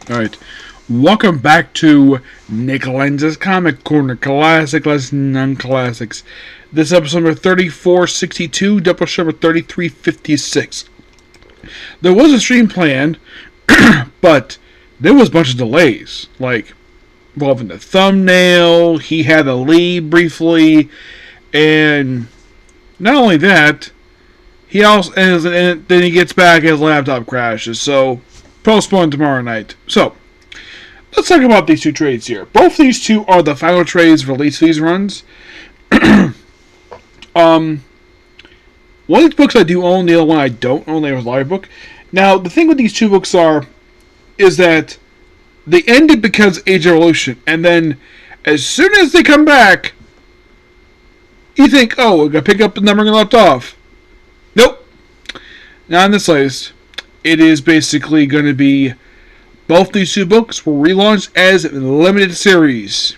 Alright, welcome back to Nick Lenz's Comic Corner, classic lesson non-classics. This episode number 3462, Doubleshot number 3356. There was a stream planned, but there was a bunch of delays, like involving the thumbnail, he had to leave briefly, and not only that, he also, and then he gets back and his laptop crashes, so postponed tomorrow night. So, let's talk about these two trades here. Both these two are the final trades released for these runs. One of these books I do own, the other one I don't own. They was a library book. Now, the thing with these two books is that they ended because Age of Evolution, and then as soon as they come back, you think, oh, we're going to pick up the number and left off. Nope. Not in this list. It is basically going to be both these two books were relaunched as limited series.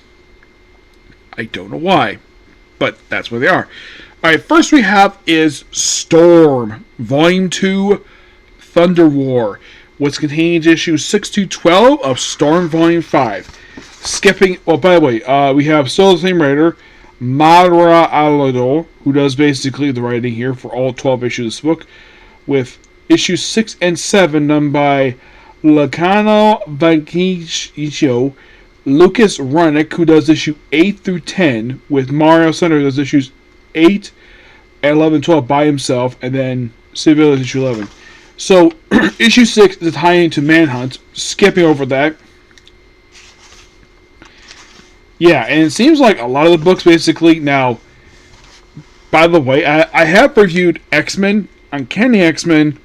I don't know why, but that's where they are. Alright, first we have is Storm, Volume 2, Thunder War, which contains issues 6 to 12 of Storm Volume 5. Skipping, well, by the way, we have still the same writer, Madara Alado, who does basically the writing here for all 12 issues of this book, with issues 6 and 7 done by Lacano Vanquicio, Lucas Runnick, who does issue 8 through 10, with Mario Center, who does issues 8, 11, 12 by himself, and then Civil is issue 11. So, issue 6 is a tie-in to Manhunt, skipping over that. Yeah, and it seems like a lot of the books basically, now, by the way, I have reviewed X-Men, Uncanny X-Men,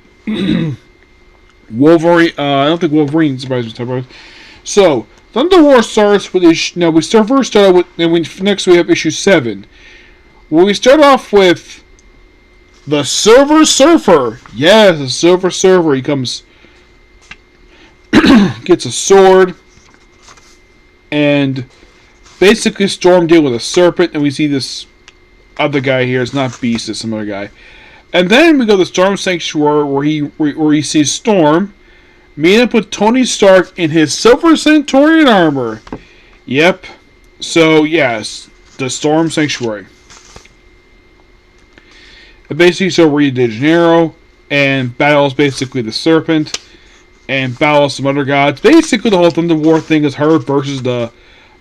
Wolverine, I don't think Wolverine surprises me. So, Thunder War starts with issue, now we first start with, and next we have issue 7. Well, we start off with the Silver Surfer. Yes, the Silver Surfer. He comes, gets a sword, and basically Storm deal with a serpent, and we see this other guy here. It's not Beast, it's some other guy. And then we go to Storm Sanctuary, where he sees Storm meet up with Tony Stark in his Silver Centaurian armor. Yep. So, yes, the Storm Sanctuary. It basically so Rio de Janeiro and battles basically the Serpent and battles some other gods. Basically, the whole Thunder War thing is her versus the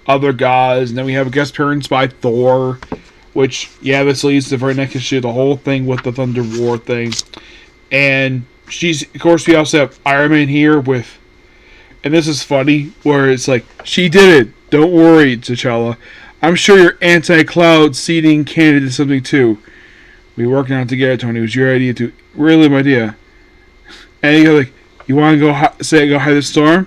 other gods. And then we have a guest appearance by Thor. Which, yeah, this leads to the very next issue, the whole thing with the Thunder War thing. And of course, we also have Iron Man here with, and this is funny, where it's like, she did it, don't worry, T'Challa. I'm sure your anti-cloud seeding candidate is something too. We working on it together, Tony. It was your idea too. Really, my idea. And you go like, you want to go hide the storm?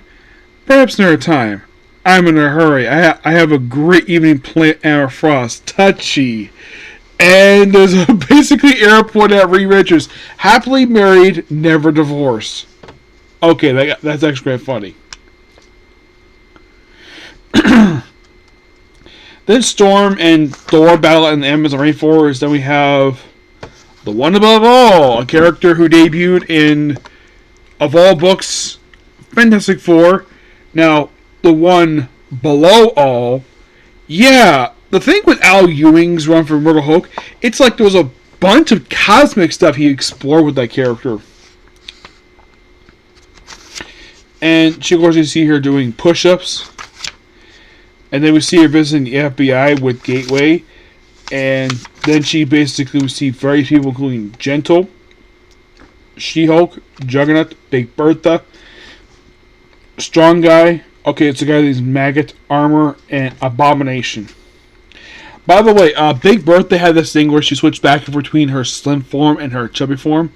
Perhaps another time. I'm in a hurry. I have a great evening planned at Frost. Touchy. And there's a basically airport at Richards. Happily married, never divorced. Okay, that's actually quite funny. Then Storm and Thor battle in the Amazon rainforest. Then we have the one above all, a character who debuted in, of all books, Fantastic Four. Now, the one below all, yeah, the thing with Al Ewing's run for Immortal Hulk, it's like there was a bunch of cosmic stuff he explored with that character. And of course you see her doing push-ups. And then we see her visiting the FBI with Gateway. And then she basically received various people including Gentle, She-Hulk, Juggernaut, Big Bertha, Strong Guy. Okay, it's a guy that uses Magik armor and Abomination. By the way, Big Bertha had this thing where she switched back between her slim form and her chubby form.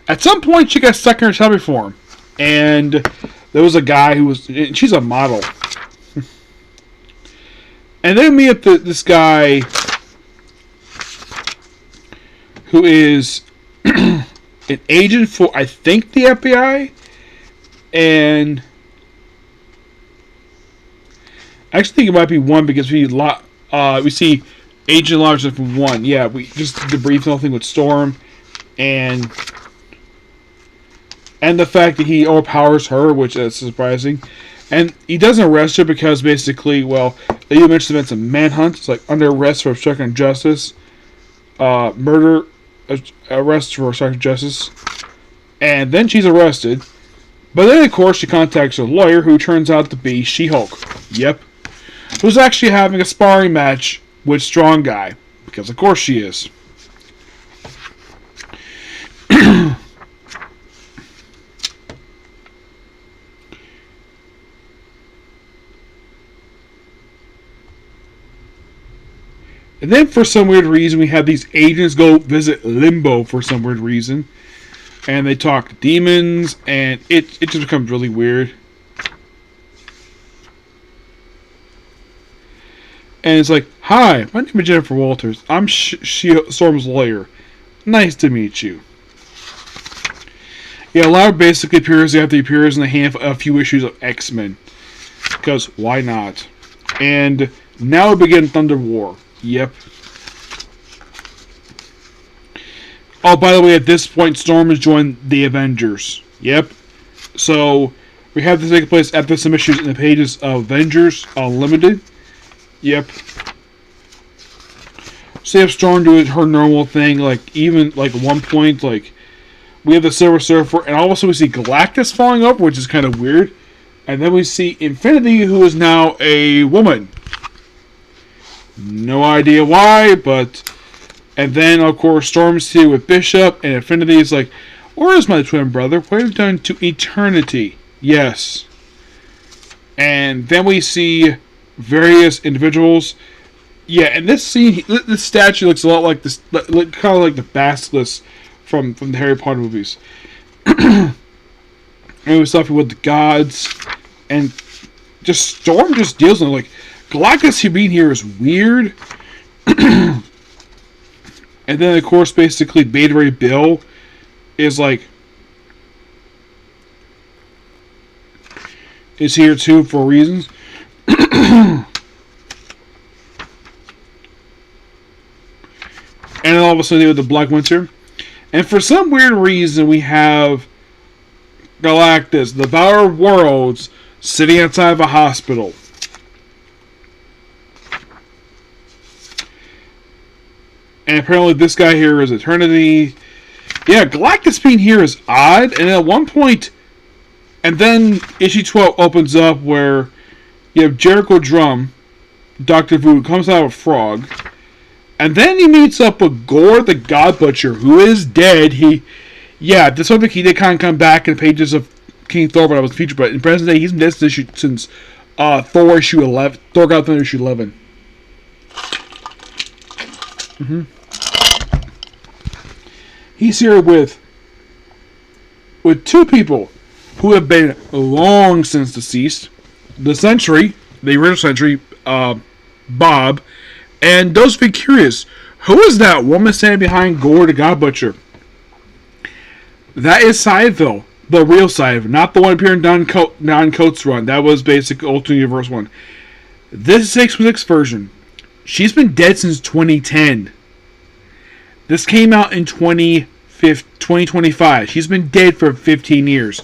At some point, she got stuck in her chubby form. And there was a guy who was... She's a model. And then we meet this guy who is an agent for, I think, the FBI. And... I actually think it might be one because we see Agent Larson from one. Yeah, we just debriefed the whole thing with Storm, and and the fact that he overpowers her, which is surprising. And he doesn't arrest her because basically, well, you mentioned it's a manhunt. It's like under arrest for obstructing justice, murder, arrest for obstructing justice, and then she's arrested. But then, of course, she contacts her lawyer, who turns out to be She-Hulk. Yep, who's actually having a sparring match with Strong Guy, because of course she is. And then, for some weird reason, we have these agents go visit Limbo for some weird reason. And they talk demons, and it just becomes really weird. And it's like, hi, my name is Jennifer Walters. I'm Storm's lawyer. Nice to meet you. Yeah, Lara basically appears after he appears in a few issues of X-Men. Because why not? And now we begin Thunder War. Yep. Oh, by the way, at this point, Storm has joined the Avengers. Yep. So, we have this taking place after some issues in the pages of Avengers Unlimited. Yep. So you have Storm doing her normal thing, like, even, like, at one point, like, we have the Silver Surfer, and also we see Galactus falling over, which is kind of weird. And then we see Infinity, who is now a woman. No idea why, but... And then, of course, Storm's here with Bishop, and Infinity is like, where is my twin brother? What have you done to eternity? Yes. And then we see various individuals. Yeah, and this scene, this statue looks a lot like this, kind of like the Basilisk from the Harry Potter movies. And we was talking with the gods, and just Storm just deals with it. Like, Galactus being here is weird. And then, of course, basically, Beta Ray Bill is like, is here too for reasons. And then all of a sudden, they have the Black Winter. And for some weird reason, we have Galactus, the Devourer of Worlds, sitting outside of a hospital. And apparently this guy here is Eternity. Yeah, Galactus being here is odd. And at one point, and then issue 12 opens up where you have Jericho Drum, Dr. Voodoo, comes out of a frog. And then he meets up with Gore the God Butcher, who is dead. Yeah, this one he did kind of come back in the pages of King Thor when I was featured, but in present day, he's been dead since Thor issue 11. Thor God Thunder issue 11. He's here with two people who have been long since deceased. The Sentry, the original Sentry, Bob, and those be curious, who is that woman standing behind Gore the God Butcher? That is Scytheville, the real Scytheville, not the one appearing in Don Coates' run. That was basic Ultimate Universe one. This is 616 version. She's been dead since 2010. This came out in 2025. She's been dead for 15 years.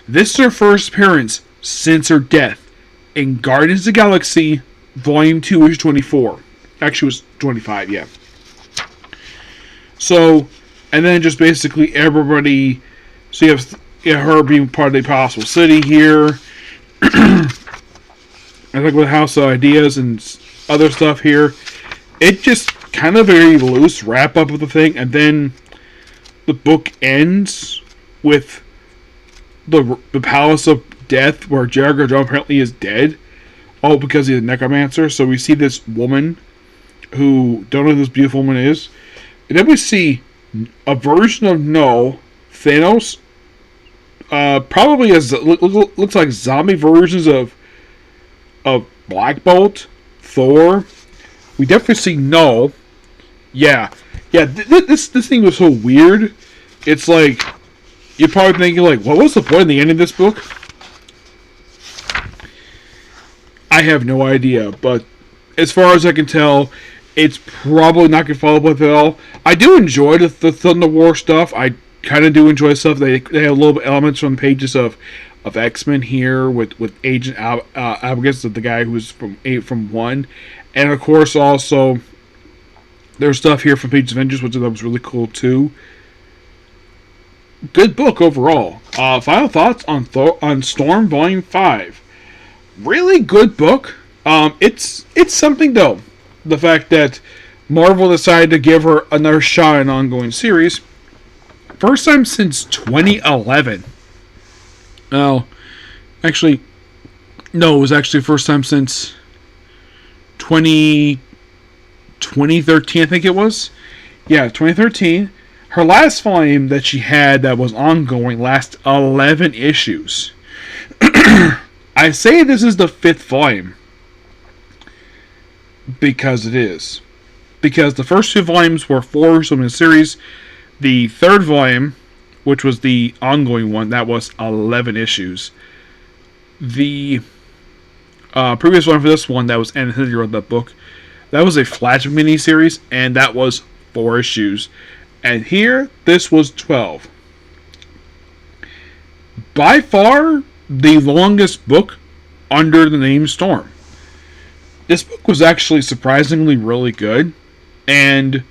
This is her first appearance since her death in Guardians of the Galaxy Volume 2, issue 24. Actually, it was 25, yeah. So, and then just basically everybody... So you have her being part of the Impossible City here. I think with House of Ideas and other stuff here. It just kind of very loose wrap up of the thing, and then the book ends with the Palace of Death, where Jericho Drum apparently is dead, all because he's a necromancer. So we see this woman who don't know who this beautiful woman is, and then we see a version of Thanos, probably as looks like zombie versions of Black Bolt, Thor. We definitely see Null. Yeah. This thing was so weird. It's like you're probably thinking like, what was the point in the end of this book? I have no idea, but as far as I can tell, it's probably not going to follow up with it all. I do enjoy the Thunder War stuff. I kind of do enjoy stuff. They have a little bit elements from pages of X-Men here with Agent Abacus, the guy who's from 1. And of course also there's stuff here from Pages of Avengers, which I thought was really cool too. Good book overall. Final thoughts on Storm Volume 5. Really good book. It's something though. The fact that Marvel decided to give her another shot in an ongoing series. First time since 2011. Oh, actually, no, it was actually the first time since 2013, I think it was. Yeah, 2013. Her last volume that she had that was ongoing lasted 11 issues. I say this is the 5th volume because it is. Because the first 2 volumes were 4 issues in the series. The 3rd volume, which was the ongoing one, that was 11 issues. The previous one for this one, that was Anna Hillier of that book, that was a Flash miniseries, and that was 4 issues. And here, this was 12. By far, the longest book under the name Storm. This book was actually surprisingly really good, and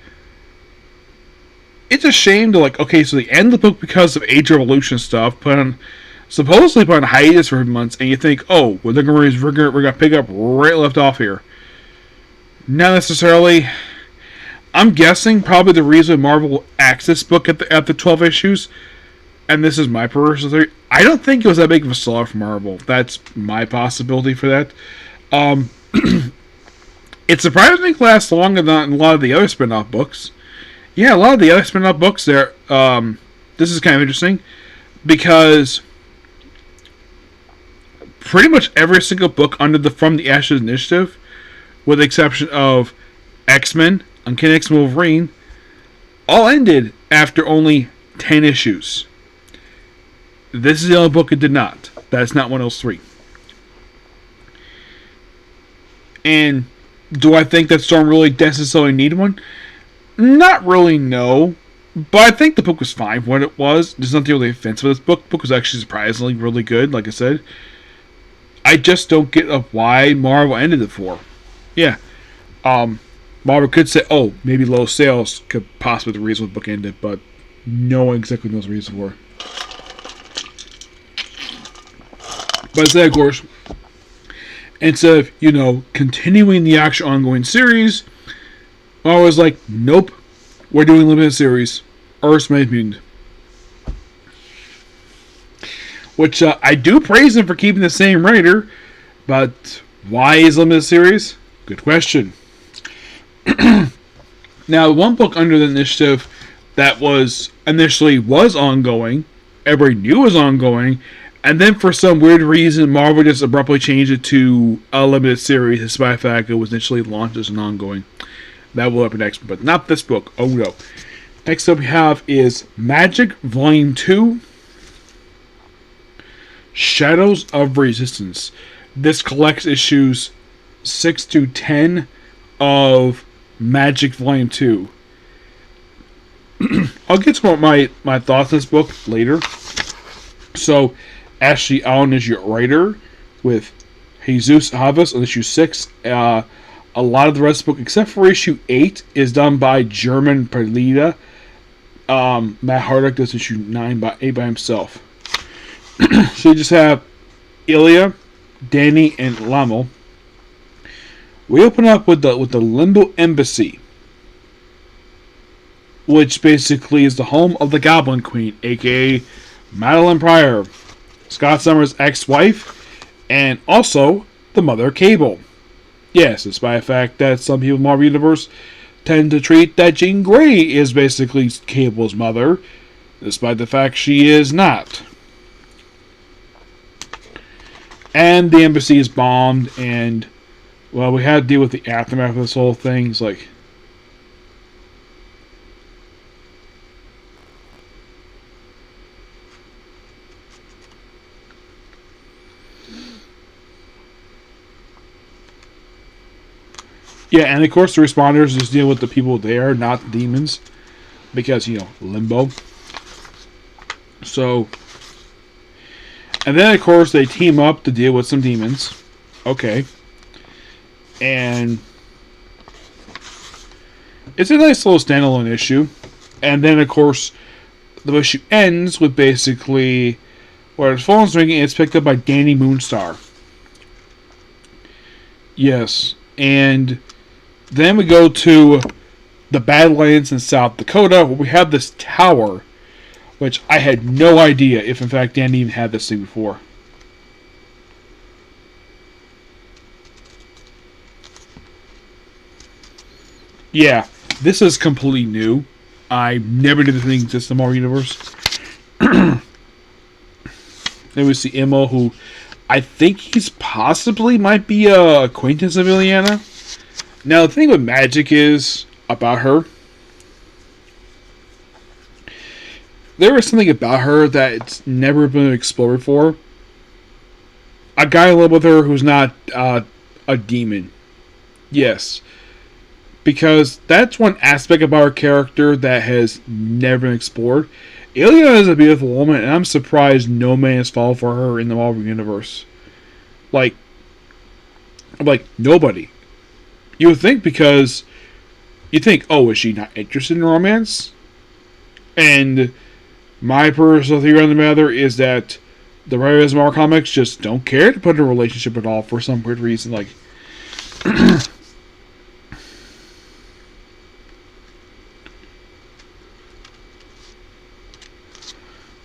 it's a shame to, like, okay, so they end the book because of Age of Evolution stuff, supposedly put on hiatus for months, and you think, oh, well, we're gonna pick up right left off here. Not necessarily. I'm guessing probably the reason Marvel axed this book at the 12 issues, and this is my personal theory, I don't think it was that big of a seller for Marvel. That's my possibility for that. It surprisingly lasts longer than a lot of the other spin-off books. Yeah, a lot of the other spin-off books there, this is kind of interesting, because pretty much every single book under the From the Ashes initiative, with the exception of X-Men, Uncanny X-Men Wolverine, all ended after only 10 issues. This is the only book it did not. That's not one of those 3. And do I think that Storm really necessarily needed one? Not really, no. But I think the book was fine for what it was. There's nothing really offensive with this book. The book was actually surprisingly really good, like I said. I just don't get why Marvel ended it for. Yeah. Marvel could say, oh, maybe low sales could possibly be the reason the book ended, but no one exactly knows the reason for it. But instead, of course, instead of, continuing the actual ongoing series, Marvel was like, nope, we're doing a limited series, Earth's Most Mutant. Which, I do praise them for keeping the same writer, but why is limited series? Good question. Now, one book under the initiative that was initially ongoing, everybody knew was ongoing, and then for some weird reason, Marvel just abruptly changed it to a limited series, despite the fact it was initially launched as an ongoing. That will happen next, but not this book. Oh no. Next up we have is Magik Volume 2, Shadows of Resistance. This collects issues 6 to 10 of Magik Volume 2. I'll get to my thoughts on this book later. So, Ashley Allen is your writer, with Jesus Havas on issue 6. A lot of the rest of the book, except for issue 8, is done by German Perlita. Matt Hardock does issue 9 by himself. So you just have Ilya, Danny, and Lamel. We open up with the Limbo Embassy, which basically is the home of the Goblin Queen, aka Madeline Pryor, Scott Summers' ex-wife, and also the mother of Cable. Yes, despite the fact that some people in the Marvel Universe tend to treat that Jean Grey is basically Cable's mother, despite the fact she is not. And the embassy is bombed, and, well, we had to deal with the aftermath of this whole thing. It's like, yeah, and of course the responders just deal with the people there, not the demons. Because, Limbo. So, and then of course they team up to deal with some demons. Okay. And it's a nice little standalone issue. And then of course the issue ends with basically where his phone's ringing. It's picked up by Danny Moonstar. Yes, and then we go to the Badlands in South Dakota, where we have this tower, which I had no idea if in fact Danny even had this thing before. Yeah, this is completely new. I never knew the thing existed in the Marvel Universe. Then we see Immo, who I think he's possibly might be a acquaintance of Ileana. Now, the thing with Magik is about her. There is something about her that's never been explored before. A guy in love with her who's not a demon. Yes. Because that's one aspect about her character that has never been explored. Ileana is a beautiful woman, and I'm surprised no man has fallen for her in the Marvel Universe. Like nobody. You would think because you think, oh, is she not interested in romance? And my personal theory on the matter is that the writers of Marvel Comics just don't care to put in a relationship at all for some weird reason. Like,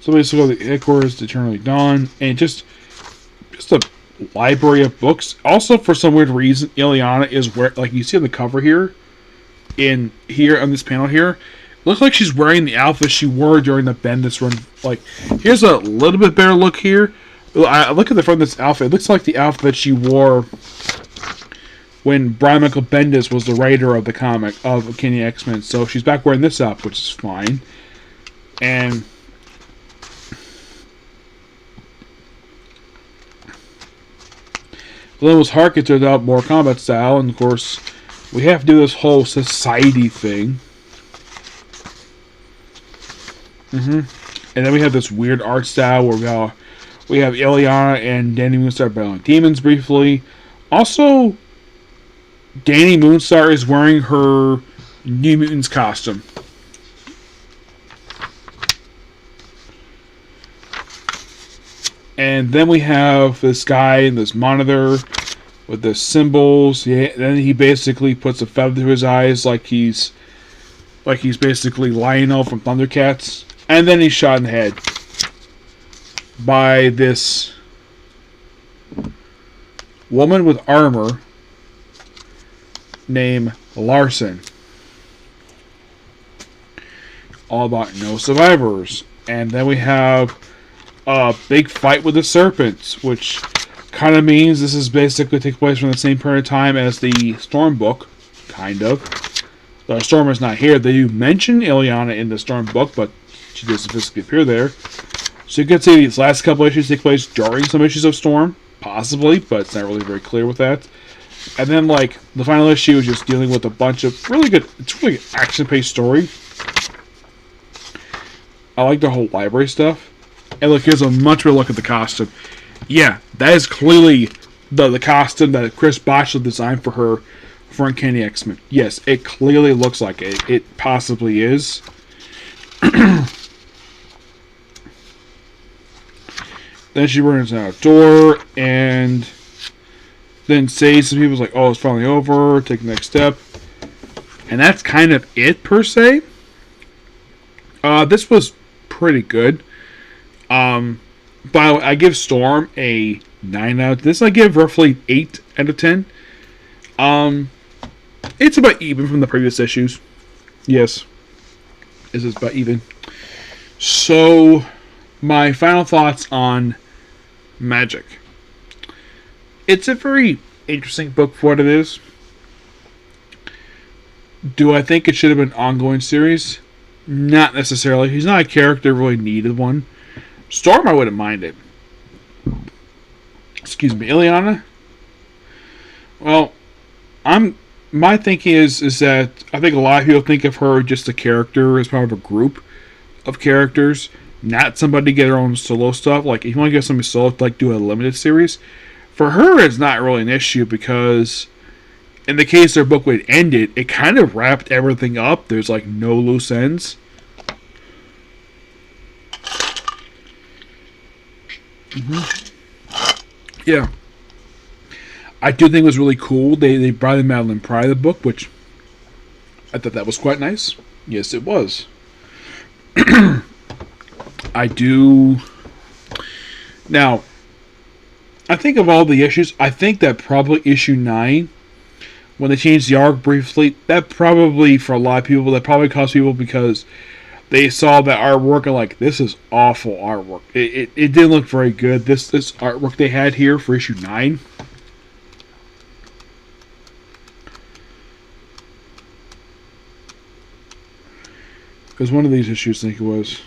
so basically, the headquarters to Eternally Dawn, and just a library of books. Also, for some weird reason, Ileana is where, like you see on the cover here, on this panel here, it looks like she's wearing the outfit she wore during the Bendis run. Like, here's a little bit better look here. I look at the front of this outfit. It looks like the outfit she wore when Brian Michael Bendis was the writer of the comic of Uncanny X-Men. So she's back wearing this outfit, which is fine. And Lenz harkens to the more combat style, and of course, we have to do this whole society thing. And then we have this weird art style where we have Ileana and Danny Moonstar battling demons briefly. Also, Danny Moonstar is wearing her New Mutants costume. And then we have this guy in this monitor with the symbols. Yeah, then he basically puts a feather to his eyes like he's basically Lionel from Thundercats. And then he's shot in the head by this woman with armor named Larson. All about no survivors. And then we have a big fight with the serpents, which kind of means this is basically take place from the same period of time as the Storm book, kind of. The Storm is not here. They do mention Ileana in the Storm book, but she doesn't physically appear there. So you could say these last couple issues take place during some issues of Storm, possibly, but it's not really very clear with that. And then, like, the final issue is just dealing with a bunch of really good, it's really action-paced story. I like the whole library stuff. And look, here's a much better look at the costume. Yeah, that is clearly the costume that Chris Botchell designed for her for Uncanny X-Men. Yes, it clearly looks like it. It possibly is. Then she runs out a door and then says to people like, oh, it's finally over, take the next step. And that's kind of it, per se. This was pretty good. But I give Storm a 9 out of 10. This I give roughly 8 out of 10. It's about even from the previous issues. Yes. This is about even. So, my final thoughts on Magik. It's a very interesting book for what it is. Do I think it should have been an ongoing series? Not necessarily. He's not a character really needed one. Storm, I wouldn't mind it. Excuse me, Ileana? Well, my thinking is that I think a lot of people think of her just a character as part of a group of characters, not somebody to get her own solo stuff. Like, if you want to get somebody solo to like do a limited series, for her it's not really an issue because in the case their book would end it kind of wrapped everything up. There's like no loose ends. Yeah. I do think it was really cool. They brought in Madeline Pryor the book, which I thought that was quite nice. Yes, it was. I do. Now, I think of all the issues, I think that probably issue 9, when they changed the arc briefly, that probably, for a lot of people, that probably cost people because they saw that artwork and like, this is awful artwork. It didn't look very good. This artwork they had here for issue 9. Because one of these issues, I think it was,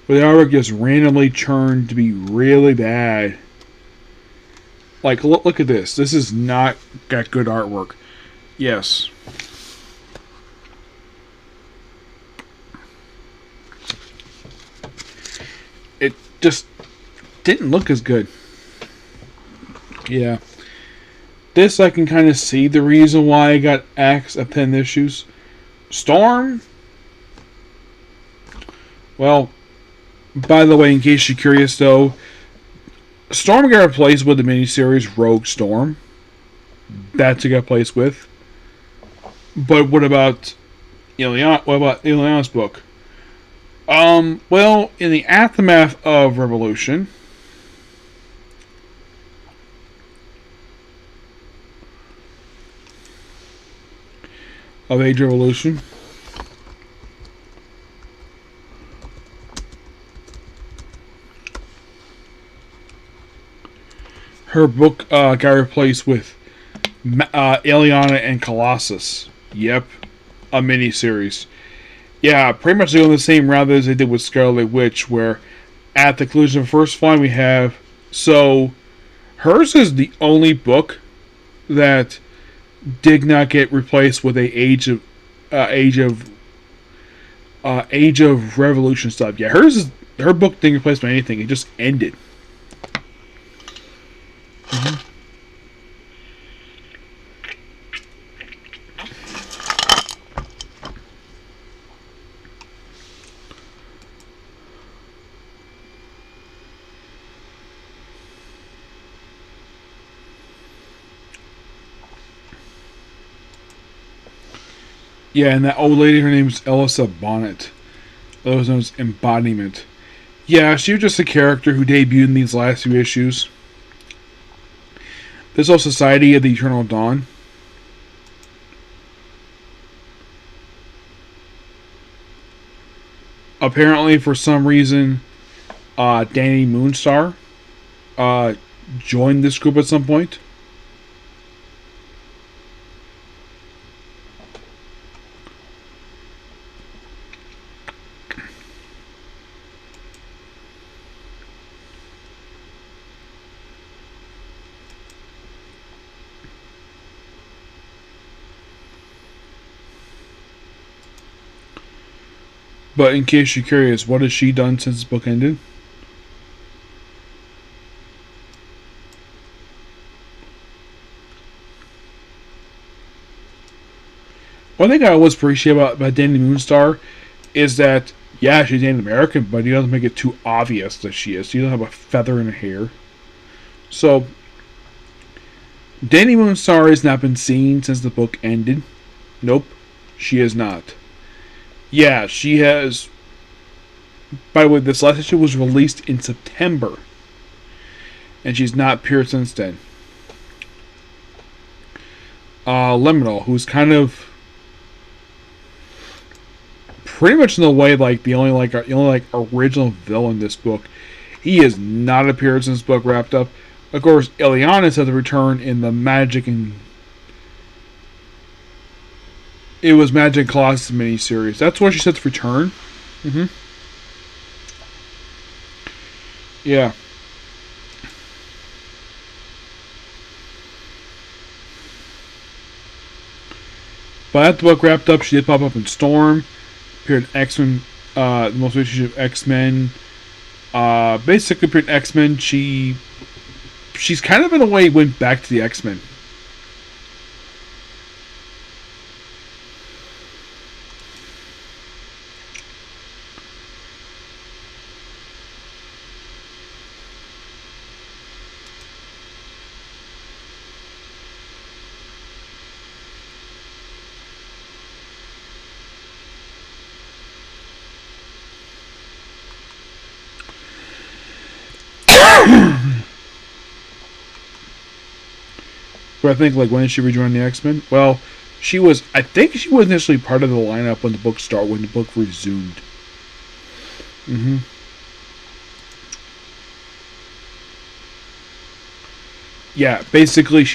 where the artwork just randomly turned to be really bad. Like, look at this. This is not got good artwork. Yes. It just didn't look as good. Yeah. This, I can kind of see the reason why I got axed at 10 issues. Storm? Well, by the way, in case you're curious, though, Storm got replaced with the miniseries Rogue Storm. That's who got replaced with. But what about Ileana's book? Well, in the aftermath of Revolution, of Age of Revolution, her book got replaced with Ileana and Colossus. Yep, a miniseries. Yeah, pretty much doing the same route as they did with Scarlet Witch, where at the conclusion of the first volume we have... So, hers is the only book that did not get replaced with a Age of Revolution stuff. Yeah, her book didn't replace by anything. It just ended. Yeah, and that old lady, her name's Elissa Bonnet. Otherwise known as Embodiment. Yeah, she was just a character who debuted in these last few issues. This whole Society of the Eternal Dawn. Apparently, for some reason, Danny Moonstar joined this group at some point. But in case you're curious, what has she done since the book ended? One thing I always appreciate about Danny Moonstar is that, yeah, she's Native American, but he doesn't make it too obvious that she is. She doesn't have a feather in her hair. So, Danny Moonstar has not been seen since the book ended. Nope, she has not. Yeah, she has. By the way, this last issue was released in September, and she's not appeared since then. Liminal, who's kind of pretty much in the way like the only original villain in this book. He has not appeared since the book wrapped up. Of course, Ileana had to return in the Magik and it was Magic Colossus miniseries. That's where she said to return. Yeah. But after the book wrapped up, she did pop up in Storm, appeared in X-Men The most recent X-Men. Basically, for X-Men, she's kind of in a way went back to the X-Men. But I think, like, when did she rejoin the X-Men? Well, I think she was initially part of the lineup when the book started, when the book resumed. Yeah, basically,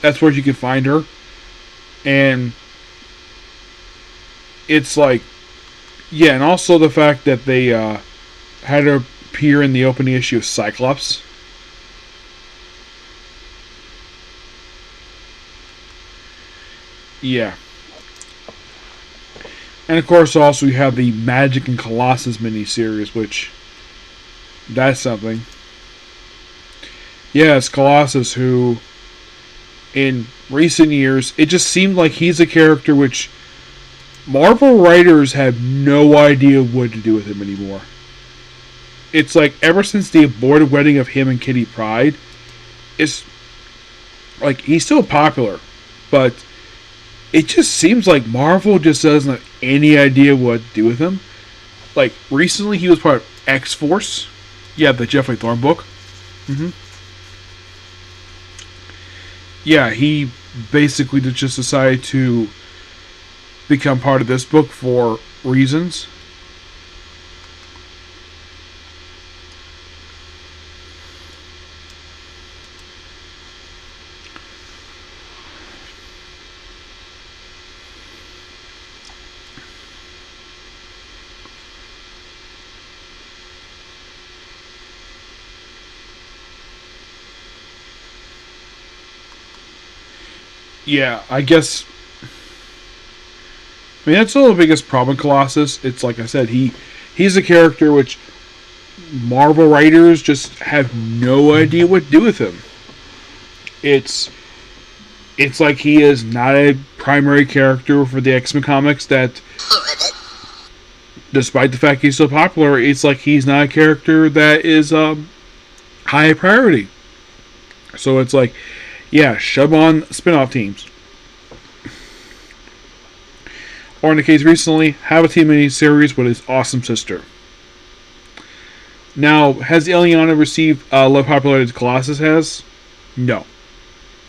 that's where you can find her. And it's like, yeah, and also the fact that they had her appear in the opening issue of Cyclops. Yeah. And of course, also you have the Magik and Colossus miniseries, which that's something. Yeah, it's Colossus who, in recent years, it just seemed like he's a character which Marvel writers have no idea what to do with him anymore. It's like ever since the aborted wedding of him and Kitty Pryde, it's like he's still popular, but it just seems like Marvel just doesn't have any idea what to do with him. Like, recently he was part of X-Force. Yeah, the Jeffrey Thorne book. Yeah, he basically just decided to become part of this book for reasons. Yeah, I guess. I mean, that's still the biggest problem with Colossus. It's like I said, he's a character which Marvel writers just have no idea what to do with him. It's like he is not a primary character for the X-Men comics. That, despite the fact he's so popular, it's like he's not a character that is high priority. So it's like, yeah, shove on spin-off teams. Or in the case recently, have a team mini-series with his awesome sister. Now, has Eliana received low popularity as Colossus has? No.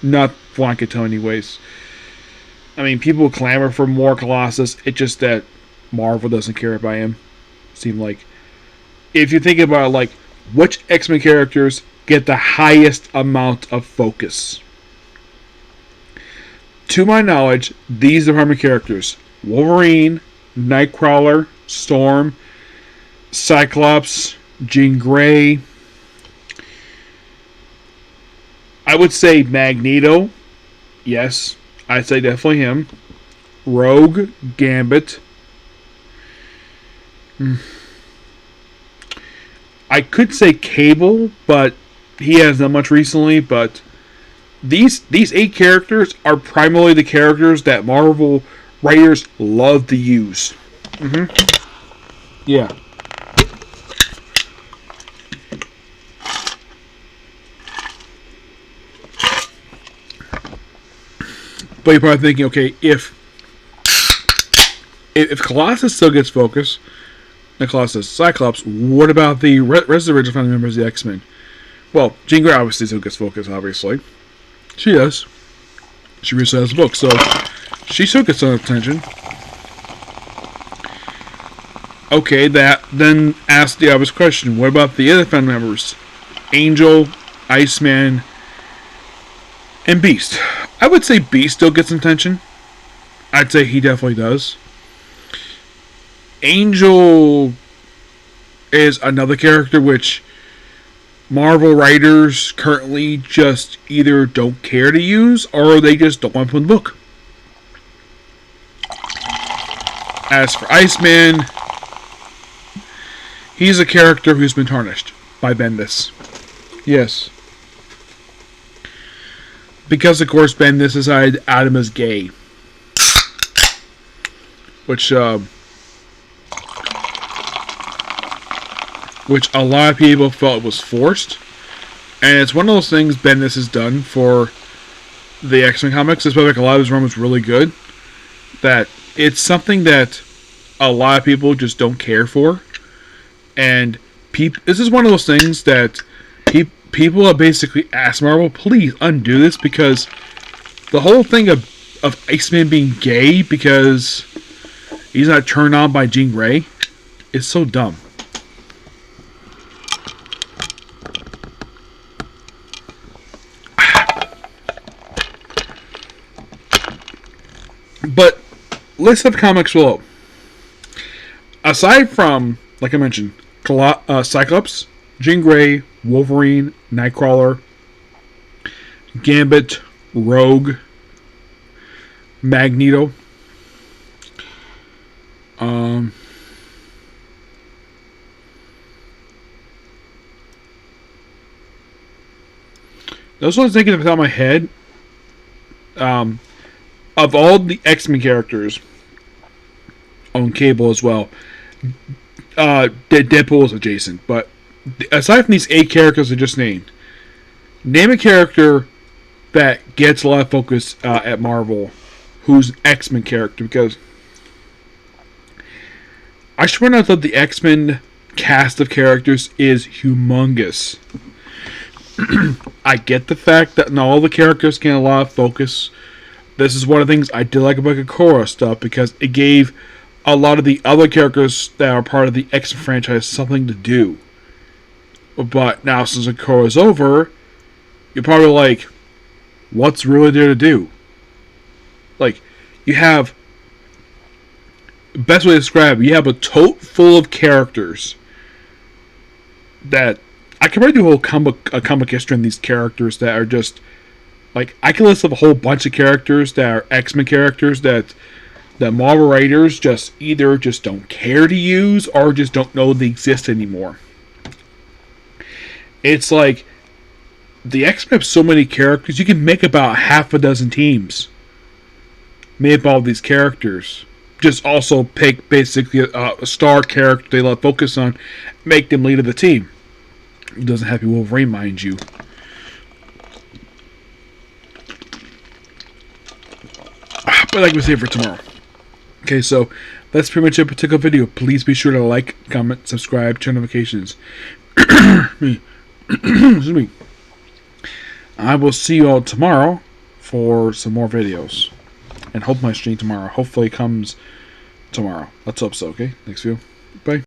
Not what I could tell anyways. I mean, people clamor for more Colossus. It's just that Marvel doesn't care about him. Seem like, if you think about it, like, which X-Men characters get the highest amount of focus? To my knowledge, these are primary characters: Wolverine, Nightcrawler, Storm, Cyclops, Jean Grey. I would say Magneto. Yes, I'd say definitely him. Rogue, Gambit. I could say Cable, but he hasn't done much recently. But these 8 characters are primarily the characters that Marvel writers love to use. Yeah. But you're probably thinking, okay, if Colossus still gets focus, and Colossus, Cyclops, what about the rest of the original family members of the X-Men? Well, Jean Grey obviously still gets focus, obviously. She does. She recently has a book, so she still gets some attention. Okay, that then asks the obvious question: what about the other family members? Angel, Iceman, and Beast. I would say Beast still gets attention. I'd say he definitely does. Angel is another character which Marvel writers currently just either don't care to use or they just don't want to put in the book. As for Iceman, He's a character who's been tarnished by Bendis. Yes. Because, of course, Bendis decided Adam is gay. Which a lot of people felt was forced. And it's one of those things Bendis has done for the X-Men comics. It's like a lot of his run was really good. That it's something that a lot of people just don't care for. And this is one of those things that people have basically asked Marvel, please undo this, because the whole thing of Iceman being gay because he's not turned on by Jean Grey is so dumb. But list of comics below. Aside from, like I mentioned, Cyclops, Jean Grey, Wolverine, Nightcrawler, Gambit, Rogue, Magneto, those ones thinking off the top of my head. Of all the X-Men characters on Cable as well, Deadpool is adjacent, but aside from these 8 characters I just named, name a character that gets a lot of focus at Marvel who's an X-Men character, because I swear not that the X-Men cast of characters is humongous. I get the fact that not all the characters get a lot of focus. This is one of the things I did like about the Korra stuff, because it gave a lot of the other characters that are part of the X-Men franchise something to do. But now, since the Korra is over, you're probably like, what's really there to do? Like, you have, best way to describe it, you have a tote full of characters that I can probably do a whole comic history on these characters that are just, like, I can list up a whole bunch of characters that are X-Men characters that Marvel writers just either just don't care to use or just don't know they exist anymore. It's like the X-Men have so many characters, you can make about half a dozen teams made up all of these characters. Just also pick basically a star character they let focus on, make them lead of the team. It doesn't have to be Wolverine, mind you. But like we say for tomorrow. Okay, so that's pretty much it for particular video. Please be sure to like, comment, subscribe, turn notifications. Excuse me. I will see you all tomorrow for some more videos. And hope my stream tomorrow hopefully comes tomorrow. Let's hope so, okay? Next video. Bye.